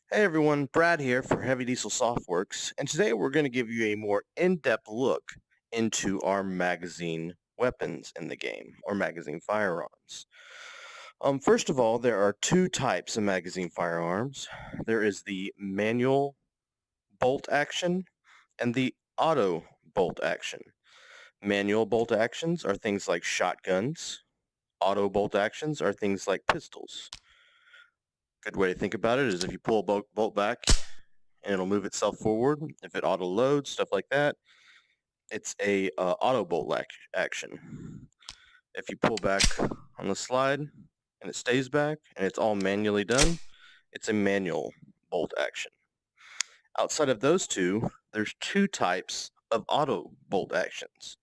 Hey everyone, Brad here for Heavy Diesel Softworks, and today we're going to give you a more in-depth look into our magazine weapons in the game, or magazine firearms. First of all, there are two types of magazine firearms. There is the manual bolt action and the auto bolt action. Manual bolt actions are things like shotguns. Auto bolt actions are things like pistols. Good way to think about it is if you pull a bolt back, and it'll move itself forward. If it auto loads, stuff like that, it's a auto bolt action. If you pull back on the slide and it stays back and it's all manually done, it's a manual bolt action. Outside of those two, there's two types of auto bolt actions.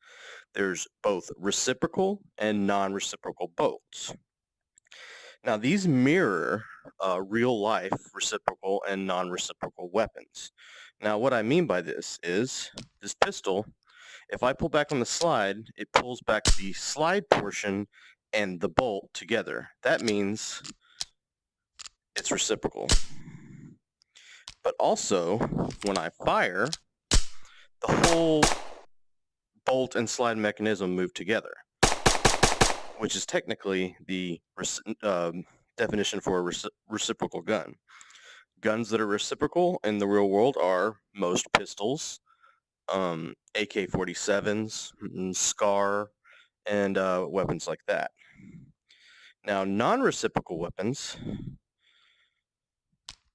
There's both reciprocal and non-reciprocal bolts. Now, these mirror real life reciprocal and non-reciprocal weapons. Now, what I mean by this is this pistol, if I pull back on the slide, it pulls back the slide portion and the bolt together. That means it's reciprocal. But also, when I fire, the whole bolt and slide mechanism move together, which is technically the definition for a reciprocal gun. Guns that are reciprocal in the real world are most pistols, AK-47s, SCAR, and weapons like that. Now, non-reciprocal weapons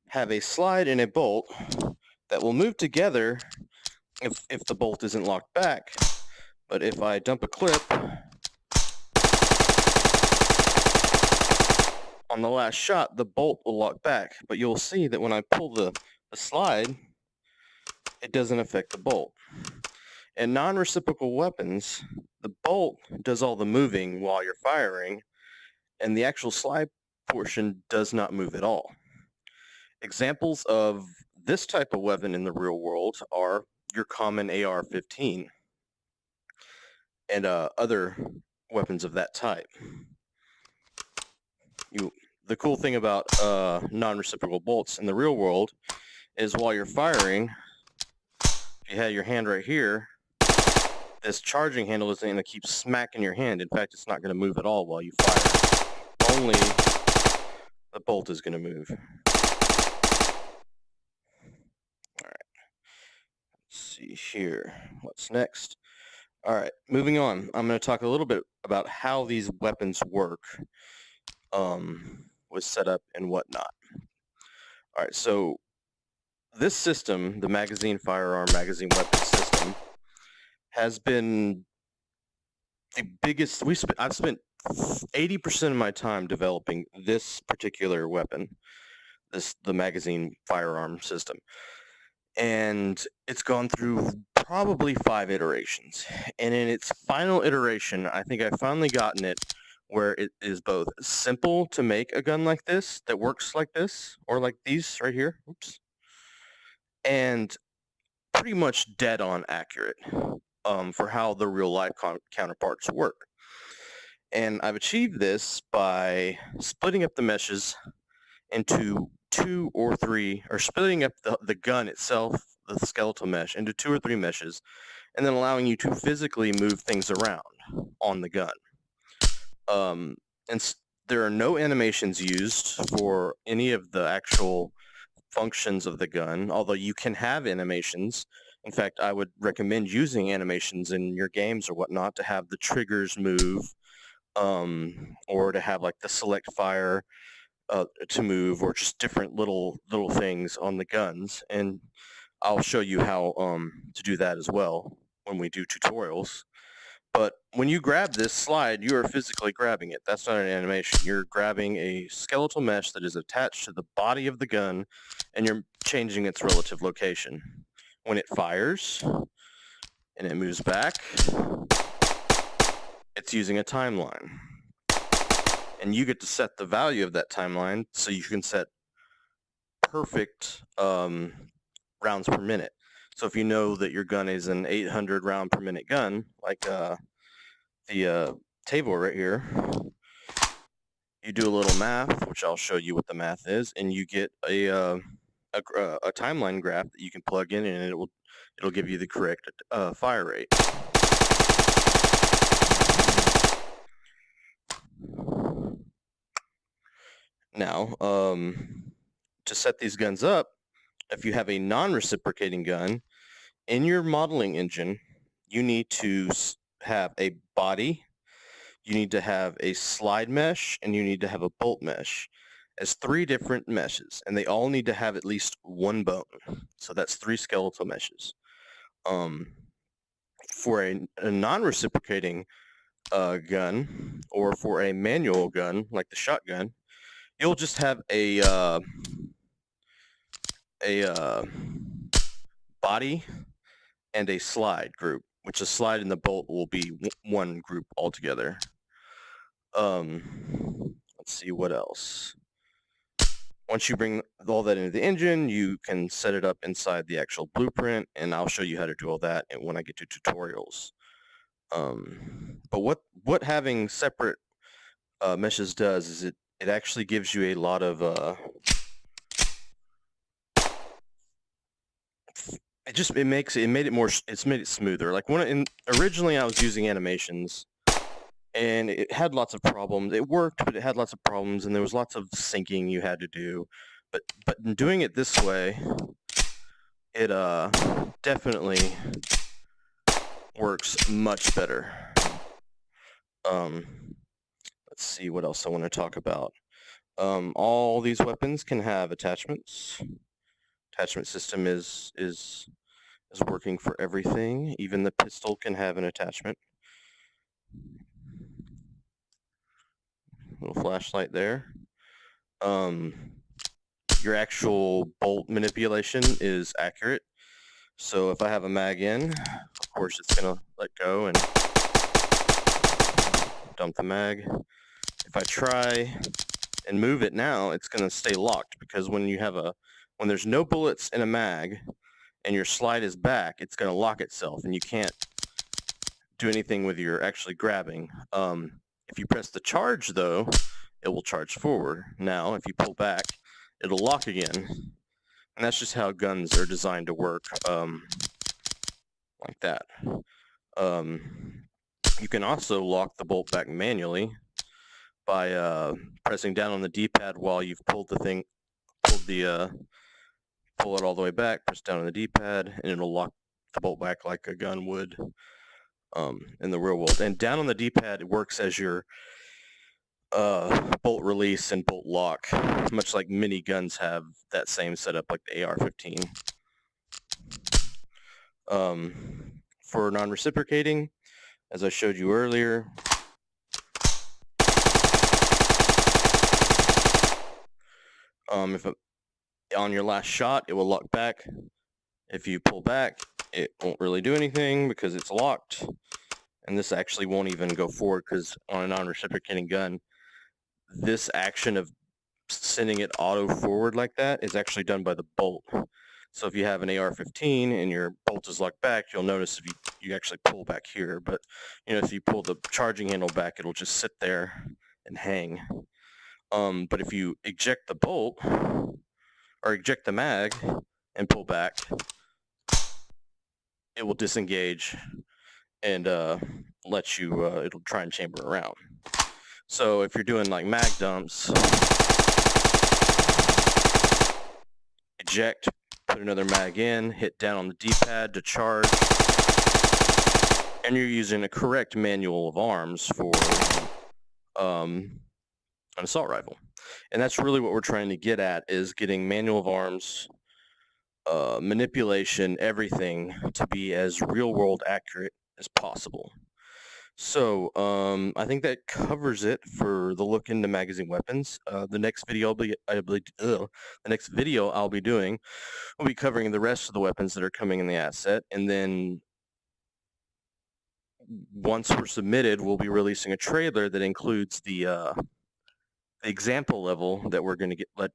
have a slide and a bolt that will move together if the bolt isn't locked back. But if I dump a clip on the last shot, the bolt will lock back. But you'll see that when I pull the slide, it doesn't affect the bolt. In non-reciprocal weapons, the bolt does all the moving while you're firing, and the actual slide portion does not move at all. Examples of this type of weapon in the real world are your common AR-15 and other weapons of that type. The cool thing about non-reciprocal bolts in the real world is while you're firing, if you had your hand right here, this charging handle isn't going to keep smacking your hand. In fact, it's not going to move at all while you fire. Only the bolt is going to move. All right. Let's see here. What's next? All right, moving on. I'm going to talk a little bit about how these weapons work, with setup and whatnot. All right, so this system, the magazine firearm, magazine weapon system, has been the biggest. I've spent 80% of my time developing this particular weapon, the magazine firearm system, and it's gone through probably 5 iterations. And in its final iteration, I think I've finally gotten it where it is both simple to make a gun like this that works like this, or like these right here. Oops. And pretty much dead on accurate for how the real life counterparts work. And I've achieved this by splitting up the meshes into 2 or 3, or splitting up the gun itself, the skeletal mesh, into 2 or 3 meshes, and then allowing you to physically move things around on the gun. And there are no animations used for any of the actual functions of the gun, although you can have animations. In fact, I would recommend using animations in your games or whatnot to have the triggers move, or to have like the select fire to move, or just different little things on the guns. And I'll show you how to do that as well when we do tutorials. But when you grab this slide, you are physically grabbing it. That's not an animation. You're grabbing a skeletal mesh that is attached to the body of the gun, and you're changing its relative location. When it fires and it moves back, it's using a timeline. And you get to set the value of that timeline so you can set perfect rounds per minute. So if you know that your gun is an 800 round per minute gun, like the table right here, you do a little math, which I'll show you what the math is, and you get a a timeline graph that you can plug in, and it'll give you the correct fire rate. Now, to set these guns up, if you have a non-reciprocating gun in your modeling engine, you need to have a body, you need to have a slide mesh, and you need to have a bolt mesh as 3 different meshes, and they all need to have at least 1 bone. So that's 3 skeletal meshes. For a non-reciprocating gun, or for a manual gun like the shotgun, you'll just have a body and a slide group, which the slide and the bolt will be 1 group altogether. Let's see what else. Once you bring all that into the engine, you can set it up inside the actual blueprint, and I'll show you how to do all that when I get to tutorials. But what having separate meshes does is it actually gives you a lot of it made it smoother. Like originally I was using animations, and it had lots of problems. It worked, but it had lots of problems, and there was lots of syncing you had to do. But in doing it this way, it definitely works much better. Let's see what else I want to talk about. All these weapons can have attachments. Attachment system is working for everything. Even the pistol can have an attachment. Little flashlight there. Your actual bolt manipulation is accurate. So if I have a mag in, of course it's gonna let go and dump the mag. If I try and move it now, it's gonna stay locked, because when there's no bullets in a mag and your slide is back, it's gonna lock itself, and you can't do anything with your actually grabbing. If you press the charge though, it will charge forward. Now, if you pull back, it'll lock again. And that's just how guns are designed to work, like that. You can also lock the bolt back manually by pressing down on the D-pad while you've pull it all the way back, press down on the D-pad, and it'll lock the bolt back like a gun would in the real world. And down on the D-pad, it works as your bolt release and bolt lock, much like mini guns have that same setup, like the AR-15. For non-reciprocating, as I showed you earlier, if on your last shot, it will lock back. If you pull back, it won't really do anything because it's locked. And this actually won't even go forward, because on a non-reciprocating gun, this action of sending it auto forward like that is actually done by the bolt. So if you have an AR-15 and your bolt is locked back, you'll notice if you actually pull back here. But if you pull the charging handle back, it'll just sit there and hang. But if you eject the bolt or eject the mag and pull back, it will disengage and let you, it'll try and chamber around. So if you're doing like mag dumps, eject, put another mag in, hit down on the D-pad to charge, and you're using a correct manual of arms for an assault rifle. And that's really what we're trying to get at, is getting manual of arms, manipulation, everything to be as real-world accurate as possible. So I think that covers it for the look into magazine weapons. The next video I'll be doing will be covering the rest of the weapons that are coming in the asset, and then once we're submitted, we'll be releasing a trailer that includes the example level that we're going to get that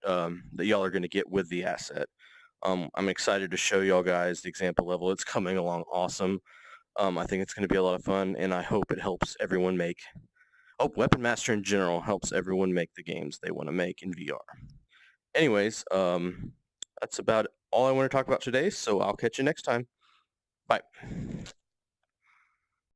y'all are going to get with the asset. I'm excited to show y'all guys the example level. It's coming along awesome. I think it's going to be a lot of fun, and I hope it helps everyone Weapon Master in general helps everyone make the games they want to make in VR. Anyways, That's about all I want to talk about today, so I'll catch you next time. Bye.